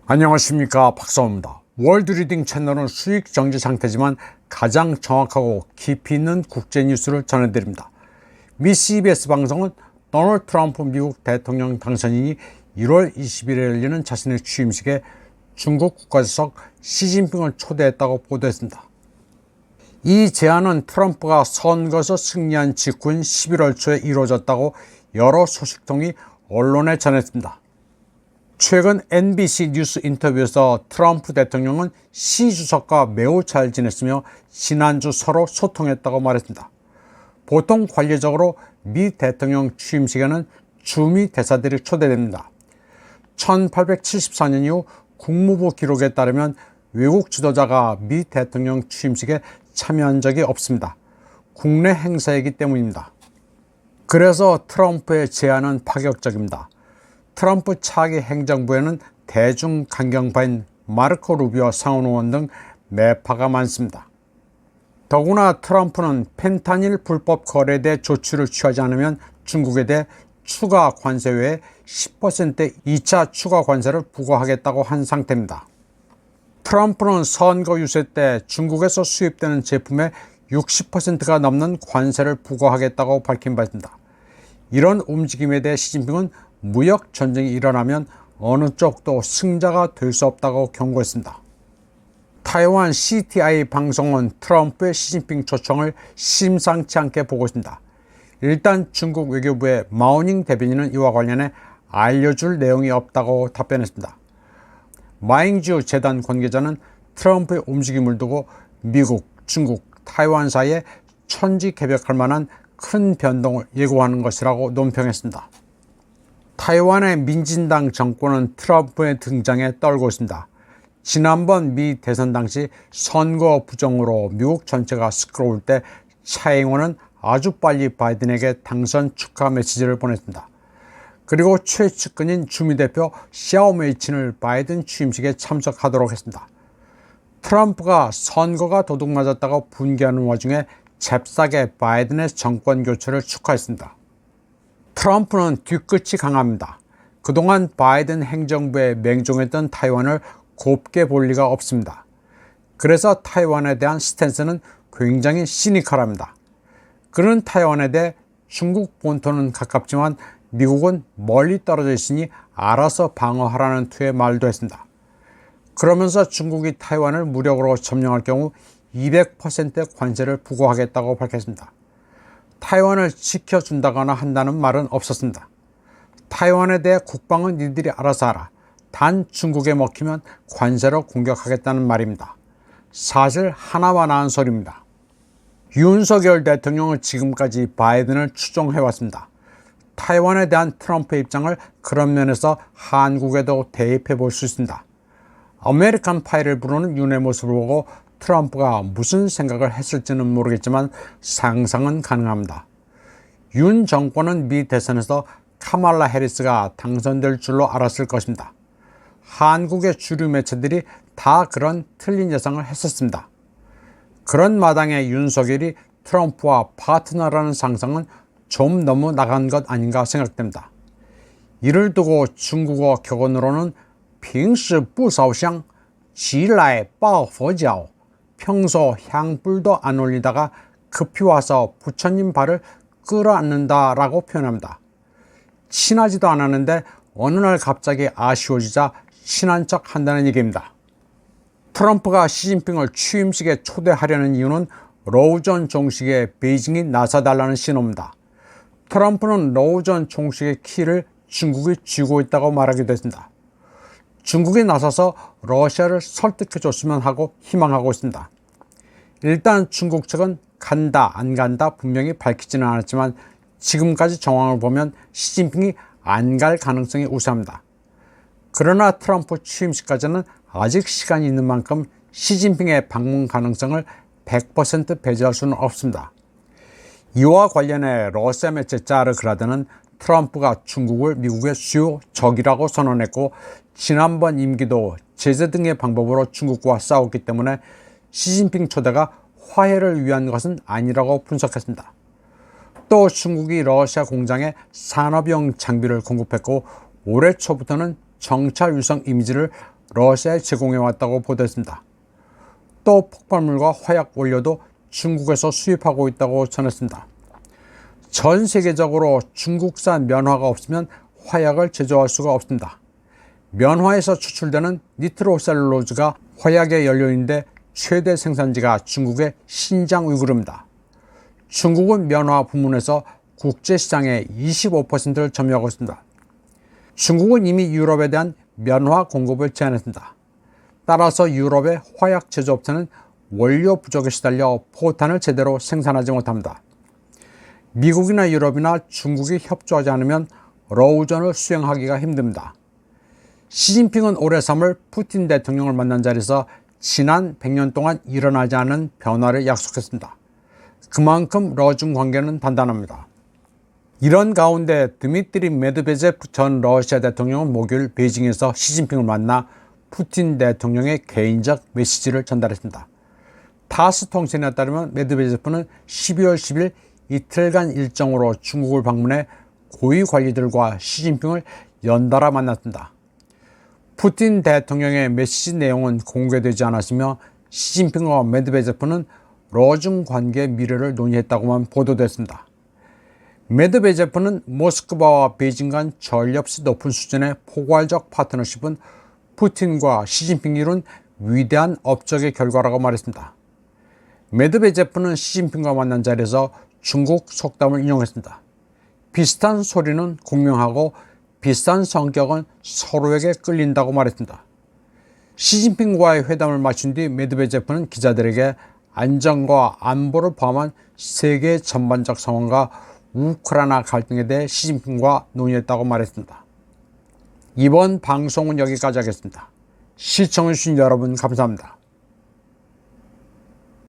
안녕하십니까, 박사입니다. 월드리딩 채널은 수익 정지 상태지만 가장 정확하고 깊이 있는 국제 뉴스를 전해드립니다. 미 CBS 방송은 도널드 트럼프 미국 대통령 당선인이 1월 20일에 열리는 자신의 취임식에 중국 국가주석 시진핑을 초대했다고 보도했습니다. 이 제안은 트럼프가 선거에서 승리한 직후인 11월 초에 이루어졌다고 여러 소식통이 언론에 전했습니다. 최근 NBC 뉴스 인터뷰에서 트럼프 대통령은 시 주석과 매우 잘 지냈으며 지난주 서로 소통했다고 말했습니다. 보통 관례적으로 미 대통령 취임식에는 주미 대사들이 초대됩니다. 1874년 이후 국무부 기록에 따르면 외국 지도자가 미 대통령 취임식에 참여한 적이 없습니다. 국내 행사이기 때문입니다. 그래서 트럼프의 제안은 파격적입니다. 트럼프 차기 행정부에는 대중 강경파인 마르코 루비오 상원의원 등 매파가 많습니다. 더구나 트럼프는 펜타닐 불법 거래에 대해 조치를 취하지 않으면 중국에 대해 추가 관세 외에 10%의 2차 추가 관세를 부과하겠다고 한 상태입니다. 트럼프는 선거 유세 때 중국에서 수입되는 제품의 60%가 넘는 관세를 부과하겠다고 밝힌 바 있습니다. 이런 움직임에 대해 시진핑은 무역 전쟁이 일어나면 어느 쪽도 승자가 될 수 없다고 경고했습니다. 타이완 CTI 방송은 트럼프의 시진핑 초청을 심상치 않게 보고 있습니다. 일단 중국 외교부의 마오닝 대변인은 이와 관련해 알려줄 내용이 없다고 답변했습니다. 마잉주 재단 관계자는 트럼프의 움직임을 두고 미국, 중국, 타이완 사이에 천지개벽할 만한 큰 변동을 예고하는 것이라고 논평했습니다. 타이완의 민진당 정권은 트럼프의 등장에 떨고 있습니다. 지난번 미 대선 당시 선거 부정으로 미국 전체가 시끄러울 때 차이잉원은 아주 빨리 바이든에게 당선 축하 메시지를 보냈습니다. 그리고 최측근인 주미 대표 샤오메이친을 바이든 취임식에 참석하도록 했습니다. 트럼프가 선거가 도둑맞았다고 분개하는 와중에 잽싸게 바이든의 정권 교체를 축하했습니다. 트럼프는 뒤끝이 강합니다. 그동안 바이든 행정부에 맹종했던 타이완을 곱게 볼 리가 없습니다. 그래서 타이완에 대한 스탠스는 굉장히 시니컬합니다. 그는 타이완에 대해 중국 본토는 가깝지만 미국은 멀리 떨어져 있으니 알아서 방어하라는 투의 말도 했습니다. 그러면서 중국이 타이완을 무력으로 점령할 경우 200%의 관세를 부과하겠다고 밝혔습니다. 타이완을 지켜준다거나 한다는 말은 없었습니다. 타이완에 대해 국방은 니들이 알아서 하라. 단 중국에 먹히면 관세로 공격하겠다는 말입니다. 사실 하나만 아는 소리입니다. 윤석열 대통령은 지금까지 바이든을 추종해왔습니다. 타이완에 대한 트럼프의 입장을 그런 면에서 한국에도 대입해 볼 수 있습니다. 아메리칸 파이를 부르는 윤의 모습을 보고 트럼프가 무슨 생각을 했을지는 모르겠지만 상상은 가능합니다. 윤 정권은 미 대선에서 카말라 해리스가 당선될 줄로 알았을 것입니다. 한국의 주류 매체들이 다 그런 틀린 예상을 했었습니다. 그런 마당에 윤석열이 트럼프와 파트너라는 상상은 좀 너무 나간 것 아닌가 생각됩니다. 이를 두고 중국어 격언으로는 平时不烧香急来抱佛脚 평소 향불도 안 올리다가 급히 와서 부처님 발을 끌어안는다라고 표현합니다. 친하지도 않았는데 어느 날 갑자기 아쉬워지자 친한 척 한다는 얘기입니다. 트럼프가 시진핑을 취임식에 초대하려는 이유는 로우전 종식에 베이징이 나서달라는 신호입니다. 트럼프는 로우전 종식의 키를 중국이 쥐고 있다고 말하기도 했습니다. 중국이 나서서 러시아를 설득해줬으면 하고 희망하고 있습니다. 일단 중국 측은 간다 안 간다 분명히 밝히지는 않았지만 지금까지 정황을 보면 시진핑이 안 갈 가능성이 우세합니다. 그러나 트럼프 취임식까지는 아직 시간이 있는 만큼 시진핑의 방문 가능성을 100% 배제할 수는 없습니다. 이와 관련해 러시아 매체 짜르그라드는 트럼프가 중국을 미국의 주요 적이라고 선언했고 지난번 임기도 제재 등의 방법으로 중국과 싸웠기 때문에 시진핑 초대가 화해를 위한 것은 아니라고 분석했습니다. 또 중국이 러시아 공장에 산업용 장비를 공급했고 올해 초부터는 정찰 위성 이미지를 러시아에 제공해왔다고 보도했습니다. 또 폭발물과 화약 원료도 중국에서 수입하고 있다고 전했습니다. 전 세계적으로 중국산 면화가 없으면 화약을 제조할 수가 없습니다. 면화에서 추출되는 니트로셀룰로즈가 화약의 연료인데 최대 생산지가 중국의 신장 우이그르입니다. 중국은 면화 부문에서 국제시장의 25%를 점유하고 있습니다. 중국은 이미 유럽에 대한 면화 공급을 제한했습니다. 따라서 유럽의 화약 제조업체는 원료 부족에 시달려 포탄을 제대로 생산하지 못합니다. 미국이나 유럽이나 중국이 협조하지 않으면 러우전을 수행하기가 힘듭니다. 시진핑은 올해 3월 푸틴 대통령을 만난 자리에서 지난 100년 동안 일어나지 않은 변화를 약속했습니다. 그만큼 러중 관계는 단단합니다. 이런 가운데 드미트리 메드베제프 전 러시아 대통령은 목요일 베이징에서 시진핑을 만나 푸틴 대통령의 개인적 메시지를 전달했습니다. 타스 통신에 따르면 메드베제프는 12월 10일 이틀간 일정으로 중국을 방문해 고위 관리들과 시진핑을 연달아 만났습니다. 푸틴 대통령의 메시지 내용은 공개되지 않았으며 시진핑과 메드베제프는 러중 관계의 미래를 논의했다고만 보도됐습니다. 메드베제프는 모스크바와 베이징 간 전례 없이 높은 수준의 포괄적 파트너십은 푸틴과 시진핑이 이룬 위대한 업적의 결과라고 말했습니다. 메드베제프는 시진핑과 만난 자리에서 중국 속담을 인용했습니다. 비슷한 소리는 공명하고 비슷한 성격은 서로에게 끌린다고 말했습니다. 시진핑과의 회담을 마친 뒤 메드베제프는 기자들에게 안전과 안보를 포함한 세계 전반적 상황과 우크라이나 갈등에 대해 시진핑과 논의했다고 말했습니다. 이번 방송은 여기까지 하겠습니다. 시청해주신 여러분 감사합니다.